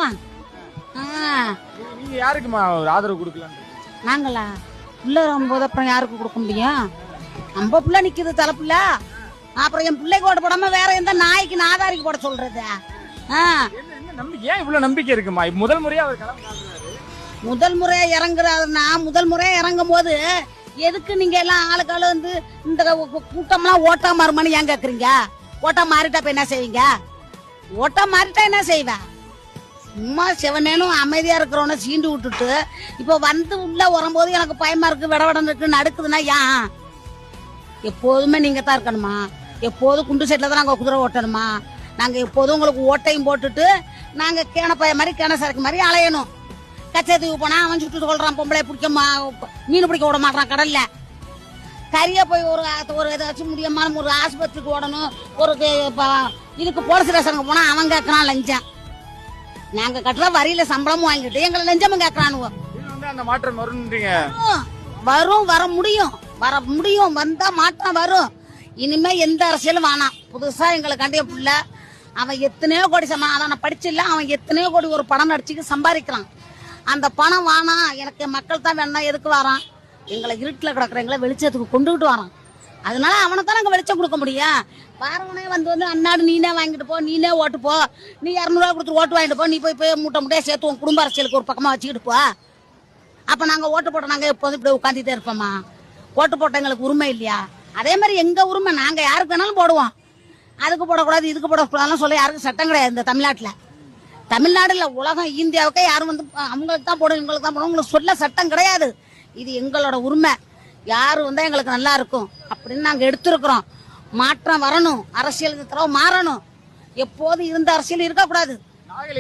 கொடுத்துருவான். நீங்க யாருக்குமா ஒரு ஆதரவு கொடுக்கலாம்? நாங்களா புள்ள வரும்போது அப்புறம் யாருக்கு கொடுக்க முடியும்? நம்ம புள்ள நிக்குது தலைப்புல, அப்புறம் என் பிள்ளைக்கு ஓட போடாம வேற எந்த நாய்க்கு நாதாரிக்கு போட சொல்றது? ஏன் இவ்வளவு நம்பிக்கை இருக்குமா? முதல் முறையா அவர் முதல் முறையா இறங்குறாருன்னா, முதல் முறையா இறங்கும் போது எதுக்கு நீங்க எல்லாம் ஆளுக்கால வந்து இந்த கூட்டம்லாம் ஓட்டா மாறுமான்னு ஏன் கேக்குறீங்க? ஓட்டா மாறிட்டா இப்ப என்ன செய்வீங்க? ஓட்டா மாறிட்டா என்ன செய்வேன்? சும்மா சிவனேனும் அமைதியா இருக்கிறவன சீண்டு விட்டுட்டு இப்ப வந்து உள்ள வரும்போது எனக்கு பயமா இருக்கு, விடவிடம் இருக்கு, நடுக்குதுன்னா ஏன்? எப்போதுமே நீங்க தான் இருக்கணுமா? எப்போதும் குண்டு செட்ல தான் நாங்க குதிரை ஓட்டணுமா? நாங்க எப்போதும் உங்களுக்கு ஓட்டையும் போட்டுட்டு நாங்க கேனப்பாய மாதிரி கேன சரக்கு மாதிரி அலையணும். கச்சத்தீவு போனா அவன் சுட்டு கொள்றான், பொம்பளை பிடிக்க மீன் பிடிக்க விட மாட்டான் கடல்ல. கரிய போய் ஒரு ஏதாச்சும் முடியமான ஒரு ஆஸ்பத்திரிக்கு ஓடணும், ஒரு இதுக்கு போலீஸ் ஸ்டேஷனுக்கு போனா அவன் கேட்கறான் லஞ்சம். நாங்க கட்டுற வரியில சம்பளமும் வாங்கிட்டு எங்களை லஞ்சமும் கேட்கறானுவோ. அந்த மாற்றம் வரும், வர முடியும், வந்தா மாற்றம் வரும். இனிமே எந்த அரசியலும் வேணாம். புதுசா எங்களை கண்டிய புள்ள அவன் எத்தனையோ கோடி அதான் படிச்சில்ல, அவன் எத்தனையோ கோடி ஒரு படம் நடிச்சுக்கு சம்பாதிக்கிறான். அந்த பணம் வேணாம், எனக்கு மக்கள் தான் வேணா, எதுக்கு வரான்? எங்களை இருட்டுல கிடக்குறவங்களை வெளிச்சத்துக்கு கொண்டுகிட்டு வரான். அதனால அவனை தான் நாங்க வெளிச்சம் கொடுக்க முடியும். வாரவனே வந்து அன்னாடு நீனே வாங்கிட்டு போ, நீனே ஓட்டு போ, நீ 200 ரூபா கொடுத்து ஓட்டு வாங்கிட்டு போ, நீ போய் மூட்டையா சேர்த்து உன் குடும்ப அரசியலுக்கு ஒரு பக்கமா வச்சுக்கிட்டு போ. அப்ப நாங்க ஓட்டு போட்ட நாங்க எப்போதும் இப்படி உட்காந்துட்டே இருப்போமா? ஓட்டு போட்ட எங்களுக்கு உரிமை இல்லையா? அதே மாதிரி எங்க உரிமை, நாங்க யாருக்கு வேணாலும் போடுவோம். அதுக்கு போடக்கூடாது, இதுக்கு போடக்கூடாதுன்னு சொல்ல யாருக்கும் சட்டம் கிடையாது இந்த தமிழ்நாட்டுல. தமிழ்நாடுல உலகம் இந்தியாவுக்கே யாரும் வந்து அவங்களுக்கு தான் போடும், இவங்களுக்கு தான் போடும், உங்களுக்கு சொல்ல சட்டம் கிடையாது. இது எங்களோட உரிமை. யாரு வந்தா எங்களுக்கு நல்லா இருக்கும் அப்படின்னு நாங்க எடுத்திருக்கிறோம். மாற்றம் வரணும், அரசியல் தடவை மாறணும். எப்போதும் இருந்த அரசியல் இருக்கக்கூடாது.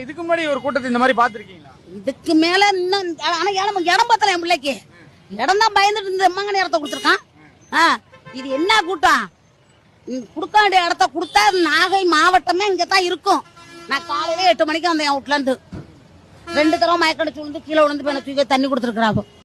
இதுக்கு முன்னாடி ஒரு கூட்டத்தை இந்த மாதிரி பாத்துருக்கீங்களா? இதுக்கு மேல இன்னும் ஆனா இடம் பார்த்தல, என் பிள்ளைக்கு இடம் தான் பயந்துட்டு இந்த எம்மாங்க இடத்த கொடுத்துருக்கான். இது என்ன கூட்டம்? கொடுக்க வேண்டிய இடத்த கொடுத்தா நாகை மாவட்டமே இங்கதான் இருக்கும். நான் காலையில 8 மணிக்கு வந்தேன் என் வீட்டுல இருந்து. 2 தடவை மயக்கடிச்சு விழுந்து கீழே விழுந்து தண்ணி கொடுத்துருக்குறாங்க.